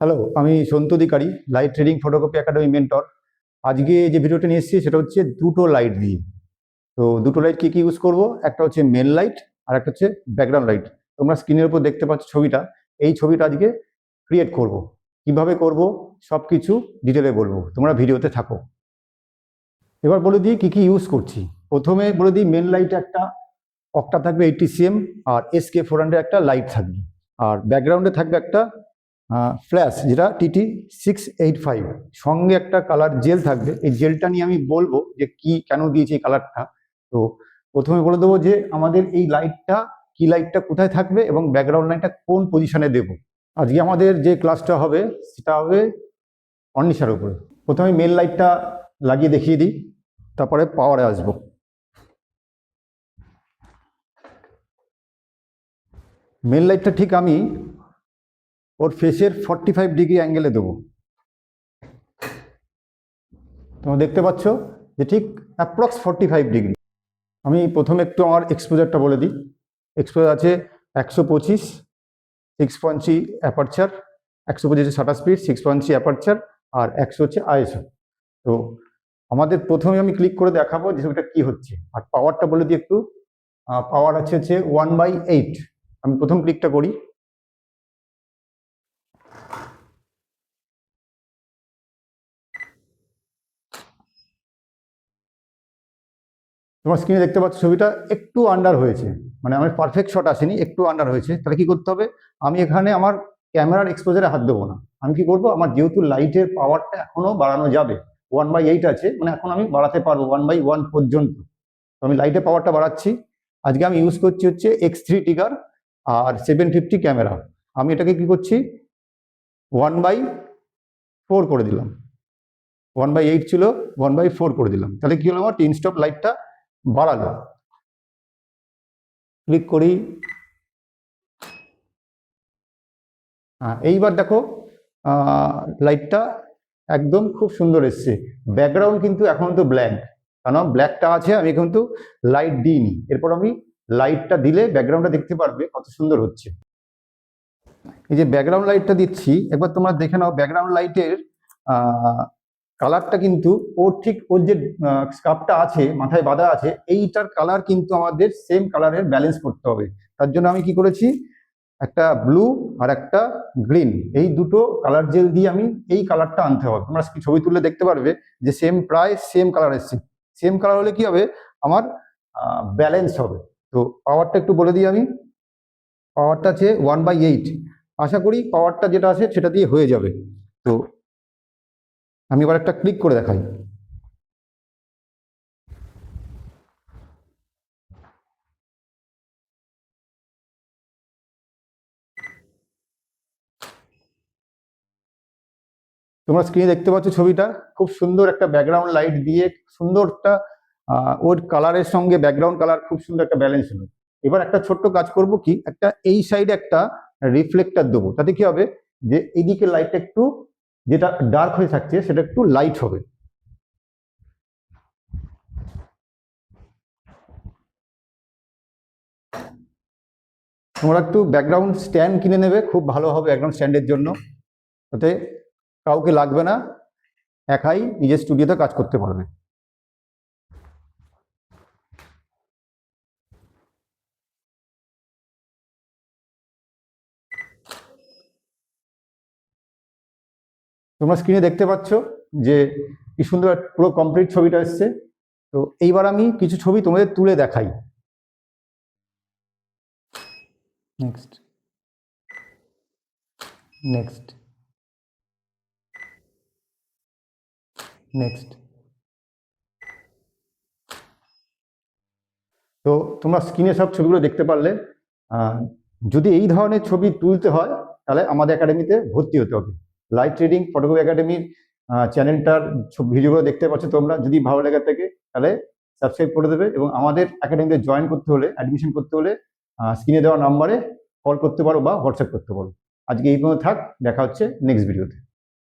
Hello, আমি Santu Adhikari, light trading photocopy academy mentor. আজকে যে ভিডিওটা নিয়ে এসেছি সেটা হচ্ছে দুটো লাইট দিয়ে। তো দুটো লাইট কি কি ইউজ করব, একটা হচ্ছে মেন লাইট আর একটা হচ্ছে ব্যাকগ্রাউন্ড লাইট। তোমরা স্ক্রিনের উপর দেখতে পাচ্ছ ছবিটা, এই ছবিটা আজকে ক্রিয়েট করব। কিভাবে করব সব কিছু ডিটেলে বলবো, তোমরা ভিডিওতে থাকো। এবার বলে দিই কি কি ইউজ করছি। প্রথমে বলে দিই মেন লাইটে একটা অক্টা থাকবে 80 cm আর SK400 একটা লাইট থাকবে, আর ব্যাকগ্রাউন্ডে থাকবে একটা ফ্ল্যাশ যেটা TT685, সঙ্গে একটা কালার জেল থাকবে। এই জেলটা নিয়ে আমি বলবো যে কি কেন দিয়েছি এই কালারটা। তো প্রথমে বলে দেবো যে আমাদের এই লাইটটা কি, লাইটটা কোথায় থাকবে এবং ব্যাকগ্রাউন্ড লাইটটা কোন পজিশনে দেব। আজকে আমাদের যে ক্লাসটা হবে সেটা হবে অর্নিশার উপরে। প্রথমে মেন লাইটটা লাগিয়ে দেখিয়ে দিই, তারপরে পাওয়ারে আসবো। মেন লাইটটা ঠিক আমি ওর ফেসের 45 ডিগ্রি অ্যাঙ্গেলে দেবো। তোমরা দেখতে পাচ্ছ যে ঠিক অ্যাপ্রক্স 45 ডিগ্রি। আমি প্রথমে একটু আমার এক্সপোজারটা বলে দিই। এক্সপোজার আছে 125, 6.3 অ্যাপারচার, 125 শাটার স্পিড, 6.3 অ্যাপারচার, আর 100 হচ্ছে ISO। তো আমাদের প্রথমে আমি ক্লিক করে দেখাবো যে ওটা কি হচ্ছে। আর পাওয়ারটা বলে দিই একটু। পাওয়ার আছে 1/8। আমি প্রথম ক্লিকটা করি। তোমার স্ক্রিনে দেখতে পাচ্ছ ছবিটা একটু আন্ডার হয়েছে, মানে আমার পারফেক্ট শট আসেনি, একটু আন্ডার হয়েছে। তাহলে কি করতে হবে, আমি এখানে আমার ক্যামেরার এক্সপোজারে হাত দেবো না। আমি কি করবো, আমার যেহেতু লাইটের পাওয়ারটা এখনো বাড়ানো যাবে, 1/8 আছে, মানে এখন আমি বাড়াতে পারবো 1/1 পর্যন্ত। তো আমি লাইটের পাওয়ারটা বাড়াচ্ছি। আজকে আমি ইউজ করছি হচ্ছে X3 টিগার আর 750 ক্যামেরা। আমি এটাকে কি করছি 1/4 করে দিলাম। 1/8 ছিল, 1/4 করে দিলাম। তাহলে কি হলো, আমার টিন স্টপ লাইটটা বাড়ালো। ক্লিক করি। এইবার দেখো লাইটটা একদম খুব সুন্দর এসছে। ব্যাকগ্রাউন্ড কিন্তু এখন তো ব্ল্যাঙ্ক, কারণ ব্ল্যাকটা আছে, আমি কিন্তু লাইট দিইনি। এরপর আমি লাইটটা দিলে ব্যাকগ্রাউন্ডটা দেখতে পারবে কত সুন্দর হচ্ছে। এই যে ব্যাকগ্রাউন্ড লাইটটা দিচ্ছি, একবার তোমরা দেখে নাও ব্যাকগ্রাউন্ড লাইটের কালারটা কিন্তু ওর যে স্কার্ফটা আছে মাথায় বাঁধা আছে, এইটার কালার কিন্তু আমাদের সেম কালারের ব্যালেন্স করতে হবে। তার জন্য আমি কি করেছি, একটা ব্লু আর একটা গ্রিন, এই দুটো কালার জেল দিয়ে আমি এই কালারটা আনতে হবে। তোমরা ছবি তুললে দেখতে পারবে যে প্রায় সেম কালার এসছে। সেম কালার হলে কি হবে, আমার ব্যালেন্স হবে। তো পাওয়ারটা একটু বলে দিই আমি। পাওয়ারটা আছে 1/8। আশা করি পাওয়ারটা যেটা আছে সেটা দিয়ে হয়ে যাবে। তো আমি এবার একটা ক্লিক করে দেখাই। তোমরা স্ক্রিনে দেখতে পাচ্ছ ছবিটা, খুব সুন্দর একটা ব্যাকগ্রাউন্ড লাইট দিয়ে সুন্দর একটা ওর কালারের সঙ্গে ব্যাকগ্রাউন্ড কালার খুব সুন্দর একটা ব্যালেন্স হলো। এবার একটা ছোট্ট কাজ করব কি, একটা এই সাইডে একটা রিফ্লেক্টার দেবো। তাতে কি হবে, যে এইদিকে লাইটটা একটু যেটা ডার্ক হয়ে থাকছে সেটা একটু লাইট হবে। তোমরা একটু ব্যাকগ্রাউন্ড স্ট্যান্ড কিনে নেবে, খুব ভালো হবে ব্যাকগ্রাউন্ড স্ট্যান্ডের জন্য, তাতে কাউকে লাগবে না, একাই নিজের স্টুডিওতে কাজ করতে পারবে। তোমরা স্ক্রিনে দেখতে পাচ্ছ যে কি সুন্দর পুরো কমপ্লিট ছবিটা এসছে। তো এইবার আমি কিছু ছবি তোমাদের তুলে দেখাই। Next, next, next. তো তোমরা স্ক্রিনে সব ছবিগুলো দেখতে পারলে। যদি এই ধরনের ছবি তুলতে হয় তাহলে আমাদের একাডেমিতে ভর্তি হতে হবে। লাইট ট্রেডিং ফটোগ্রাফি একাডেমির চ্যানেলটার ভিডিওগুলো দেখতে পাচ্ছ তোমরা। যদি ভালো লেগে থাকে তাহলে সাবস্ক্রাইব করে দেবে, এবং আমাদের একাডেমিতে জয়েন করতে হলে, অ্যাডমিশন করতে হলে স্ক্রিনে দেওয়া নাম্বারে কল করতে পারো বা হোয়াটসঅ্যাপ করতে পারো। আজকে এই পর্যন্ত থাক, দেখা হচ্ছে নেক্সট ভিডিওতে।